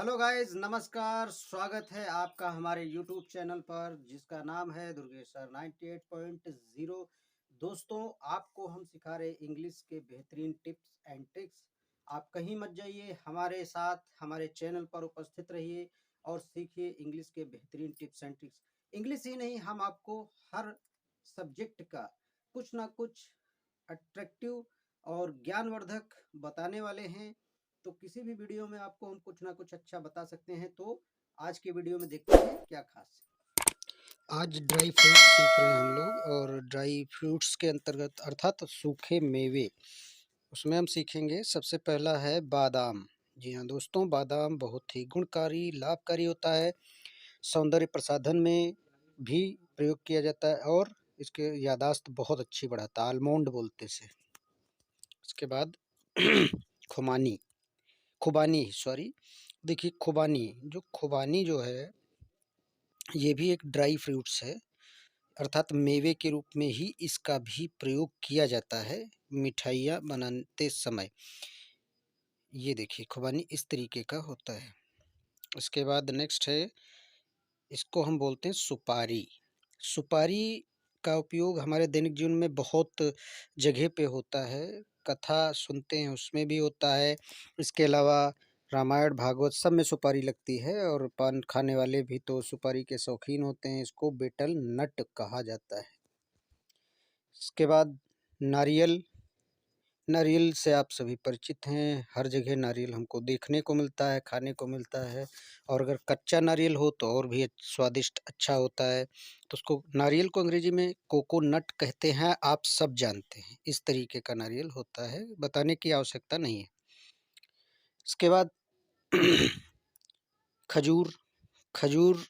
Hello guys, नमस्कार। स्वागत है आपका हमारे यूट्यूब चैनल पर जिसका नाम है दुर्गेश्वर 98.0। दोस्तों, आपको हम सिखा रहे इंग्लिश के बेहतरीन टिप्स एंड ट्रिक्स। आप कहीं मत जाइए, हमारे साथ हमारे चैनल पर उपस्थित रहिए और सीखिए इंग्लिश के बेहतरीन टिप्स एंड ट्रिक्स। इंग्लिश ही नहीं, हम आपको हर सब्जेक्ट का कुछ ना कुछ अट्रैक्टिव और ज्ञानवर्धक बताने वाले हैं। तो किसी भी वीडियो में आपको हम कुछ ना कुछ अच्छा बता सकते हैं। तो आज के वीडियो में देखते हैं क्या खास है। आज ड्राई फ्रूट्स सीख रहे हैं हम लोग, और ड्राई फ्रूट्स के अंतर्गत अर्थात सूखे मेवे, उसमें हम सीखेंगे। सबसे पहला है बादाम। जी हाँ दोस्तों, बादाम बहुत ही गुणकारी लाभकारी होता है। सौंदर्य प्रसाधन में भी प्रयोग किया जाता है और इसके यादाश्त बहुत अच्छी बढ़ाता है। आलमोंड बोलते से। इसके बाद खुमानी खुबानी सॉरी देखिए, खुबानी जो है, ये भी एक ड्राई फ्रूट्स है, अर्थात मेवे के रूप में ही इसका भी प्रयोग किया जाता है मिठाइयाँ बनाते समय। ये देखिए, खुबानी इस तरीके का होता है। उसके बाद नेक्स्ट है, इसको हम बोलते हैं सुपारी। सुपारी का उपयोग हमारे दैनिक जीवन में बहुत जगह पे होता है। कथा सुनते हैं उसमें भी होता है। इसके अलावा रामायण भागवत सब में सुपारी लगती है, और पान खाने वाले भी तो सुपारी के शौकीन होते हैं। इसको बेटल नट कहा जाता है। इसके बाद नारियल। नारियल से आप सभी परिचित हैं। हर जगह नारियल हमको देखने को मिलता है, खाने को मिलता है। और अगर कच्चा नारियल हो तो और भी स्वादिष्ट अच्छा होता है। तो उसको, नारियल को अंग्रेजी में कोकोनट कहते हैं, आप सब जानते हैं। इस तरीके का नारियल होता है, बताने की आवश्यकता नहीं है। इसके बाद खजूर। खजूर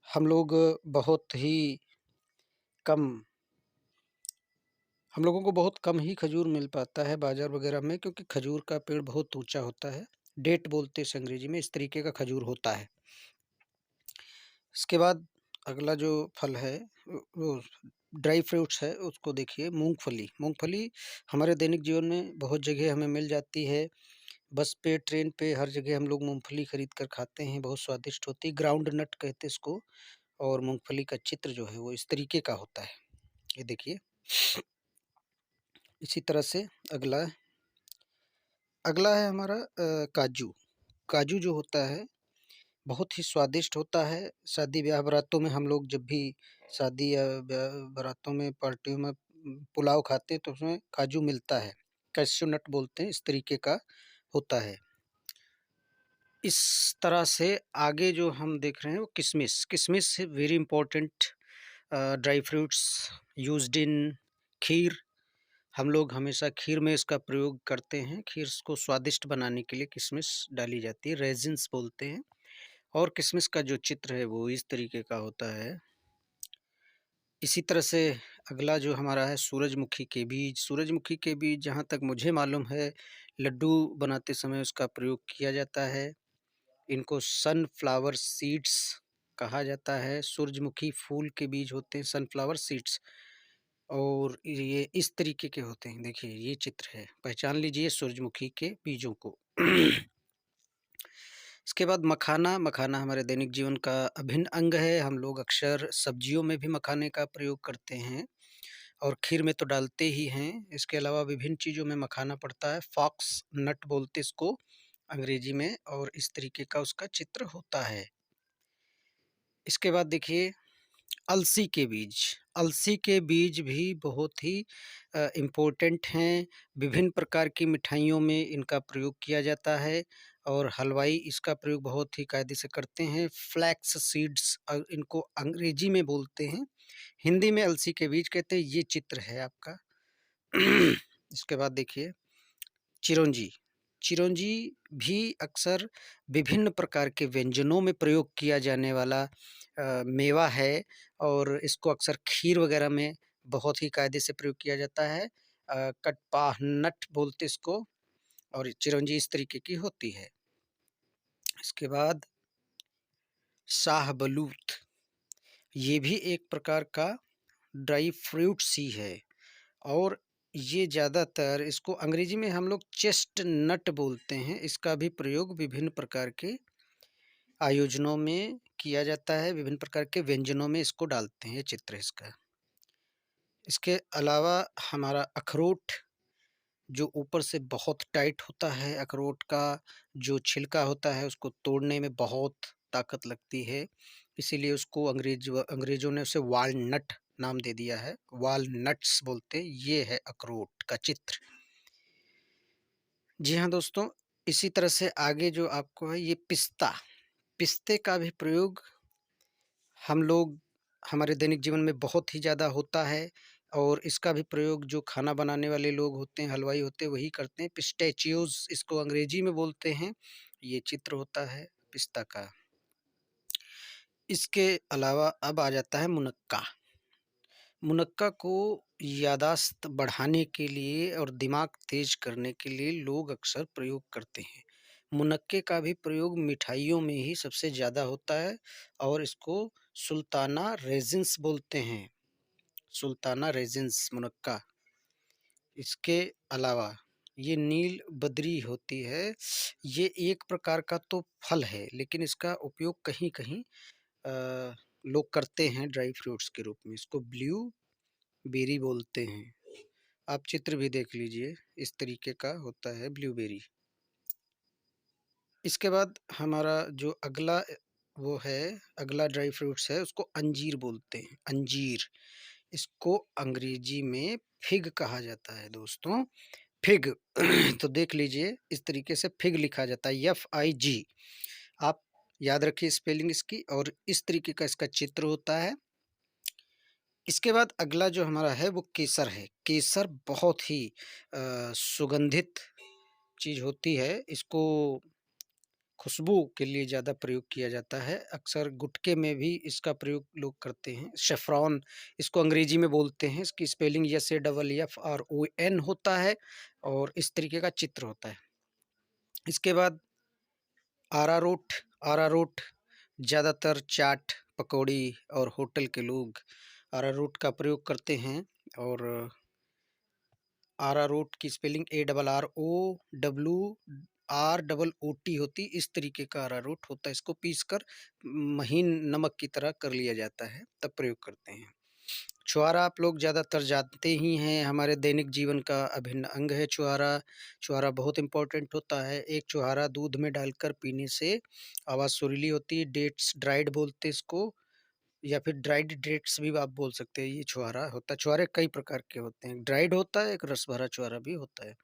हम लोग बहुत ही कम हम लोगों को बहुत कम ही खजूर मिल पाता है बाजार वगैरह में, क्योंकि खजूर का पेड़ बहुत ऊंचा होता है। डेट बोलते हैं अंग्रेजी में। इस तरीके का खजूर होता है। इसके बाद अगला जो फल है, वो ड्राई फ्रूट्स है, उसको देखिए, मूंगफली। मूंगफली हमारे दैनिक जीवन में बहुत जगह हमें मिल जाती है। बस पे, ट्रेन पे, हर जगह हम लोग मूंगफली खरीद कर खाते हैं। बहुत स्वादिष्ट होती है। ग्राउंड नट कहते हैं इसको। और मूंगफली का चित्र जो है वो इस तरीके का होता है। ये देखिए। इसी तरह से अगला अगला है हमारा काजू। काजू जो होता है बहुत ही स्वादिष्ट होता है। शादी ब्याह बारातों में हम लोग जब भी शादी या बारातों में, पार्टियों में पुलाव खाते हैं तो उसमें काजू मिलता है। कैश्यू नट बोलते हैं। इस तरीके का होता है। इस तरह से आगे जो हम देख रहे हैं वो किशमिश। किशमिश very important dry fruits used in kheer. हम लोग हमेशा खीर में इसका प्रयोग करते हैं। खीर को स्वादिष्ट बनाने के लिए किशमिश डाली जाती है, रेजिन्स बोलते हैं। और किशमिश का जो चित्र है वो इस तरीके का होता है। इसी तरह से अगला जो हमारा है, सूरजमुखी के बीज। सूरजमुखी के बीज जहाँ तक मुझे मालूम है, लड्डू बनाते समय उसका प्रयोग किया जाता है। इनको सनफ्लावर सीड्स कहा जाता है। सूरजमुखी फूल के बीज होते हैं सनफ्लावर सीड्स, और ये इस तरीके के होते हैं। देखिए, ये चित्र है, पहचान लीजिए सूरजमुखी के बीजों को। इसके बाद मखाना। मखाना हमारे दैनिक जीवन का अभिन्न अंग है। हम लोग अक्सर सब्जियों में भी मखाने का प्रयोग करते हैं, और खीर में तो डालते ही हैं। इसके अलावा विभिन्न चीज़ों में मखाना पड़ता है। फॉक्स नट बोलते इसको अंग्रेजी में, और इस तरीके का उसका चित्र होता है। इसके बाद देखिए, अलसी के बीज। अलसी के बीज भी बहुत ही इम्पोर्टेंट हैं। विभिन्न प्रकार की मिठाइयों में इनका प्रयोग किया जाता है, और हलवाई इसका प्रयोग बहुत ही कायदे से करते हैं। फ्लैक्स सीड्स इनको अंग्रेजी में बोलते हैं, हिंदी में अलसी के बीज कहते हैं। ये चित्र है आपका। इसके बाद देखिए, चिरौंजी। चिरौंजी भी अक्सर विभिन्न प्रकार के व्यंजनों में प्रयोग किया जाने वाला मेवा है, और इसको अक्सर खीर वगैरह में बहुत ही कायदे से प्रयोग किया जाता है। कटपाहनट बोलते इसको, और चिरौंजी इस तरीके की होती है। इसके बाद शाहबलूत। ये भी एक प्रकार का ड्राई फ्रूट्स ही है, और ये ज़्यादातर, इसको अंग्रेजी में हम लोग चेस्टनट बोलते हैं। इसका भी प्रयोग विभिन्न प्रकार के आयोजनों में किया जाता है, विभिन्न प्रकार के व्यंजनों में इसको डालते हैं, ये चित्र है इसका। इसके अलावा हमारा अखरोट जो ऊपर से बहुत टाइट होता है, अखरोट का जो छिलका होता है उसको तोड़ने में बहुत ताकत लगती है, इसीलिए उसको अंग्रेज़ों ने उसे वालनट नाम दे दिया है, वालनट्स बोलते हैं, ये है अखरोट का चित्र। जी हाँ दोस्तों, इसी तरह से आगे जो आपको है ये पिस्ता, पिस्ते का भी प्रयोग हम लोग हमारे दैनिक जीवन में बहुत ही ज़्यादा होता है और इसका भी प्रयोग जो खाना बनाने वाले लोग होते हैं, हलवाई होते हैं, वही करते हैं। पिस्टैचियोज़ इसको अंग्रेजी में बोलते हैं। ये चित्र होता है पिस्ता का। इसके अलावा अब आ जाता है मुनक्का। मुनक्का को याददाश्त बढ़ाने के लिए और दिमाग तेज करने के लिए लोग अक्सर प्रयोग करते हैं। मुनक्के का भी प्रयोग मिठाइयों में ही सबसे ज़्यादा होता है और इसको सुल्ताना रेज़िन्स बोलते हैं। सुल्ताना रेज़िन्स मुनक्का। इसके अलावा ये नील बद्री होती है। ये एक प्रकार का तो फल है, लेकिन इसका उपयोग कहीं-कहीं लोग करते हैं ड्राई फ्रूट्स के रूप में। इसको ब्लूबेरी बोलते हैं। आप चित्र भी देख लीजिए, इस तरीके का होता है ब्लूबेरी। इसके बाद हमारा जो वो है, अगला ड्राई फ्रूट्स है, उसको अंजीर बोलते हैं, अंजीर। इसको अंग्रेजी में फिग कहा जाता है दोस्तों, फिग। तो देख लीजिए, इस तरीके से फिग लिखा जाता है, FIG। आप याद रखिए स्पेलिंग इसकी और इस तरीके का इसका चित्र होता है। इसके बाद अगला जो हमारा है वो केसर है। केसर बहुत ही सुगंधित चीज़ होती है। इसको खुशबू के लिए ज़्यादा प्रयोग किया जाता है। अक्सर गुटखे में भी इसका प्रयोग लोग करते हैं। सैफ़्रॉन इसको अंग्रेजी में बोलते हैं। इसकी स्पेलिंग SAFFRON होता है और इस तरीके का चित्र होता है। इसके बाद अरारोट, अरारोट ज़्यादातर चाट, पकौड़ी और होटल के लोग अरारोट का प्रयोग करते हैं और अरारोट की स्पेलिंग ARROWROOT होती, इस तरीके का अरारोट होता है। इसको पीसकर महीन नमक की तरह कर लिया जाता है, तब प्रयोग करते हैं। छुआरा आप लोग ज़्यादातर जानते ही हैं, हमारे दैनिक जीवन का अभिन्न अंग है छुआरा। छुआरा बहुत इम्पोर्टेंट होता है। एक छुआरा दूध में डालकर पीने से आवाज़ सुरीली होती है। डेट्स ड्राइड बोलते हैं इसको या फिर ड्राइड डेट्स भी आप बोल सकते हैं। ये छुआरा होता है। छुआरे कई प्रकार के होते हैं, ड्राइड होता है, एक रस भरा छुआरा भी होता है।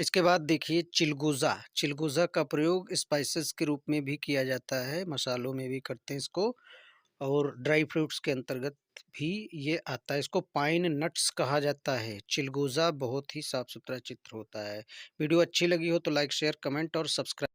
इसके बाद देखिए चिलगोज़ा, चिलगोज़ा का प्रयोग स्पाइसेस के रूप में भी किया जाता है, मसालों में भी करते हैं इसको और ड्राई फ्रूट्स के अंतर्गत भी ये आता है। इसको पाइन नट्स कहा जाता है। चिलगोज़ा बहुत ही साफ-सुथरा चित्र होता है। वीडियो अच्छी लगी हो तो लाइक, शेयर, कमेंट और सब्सक्राइब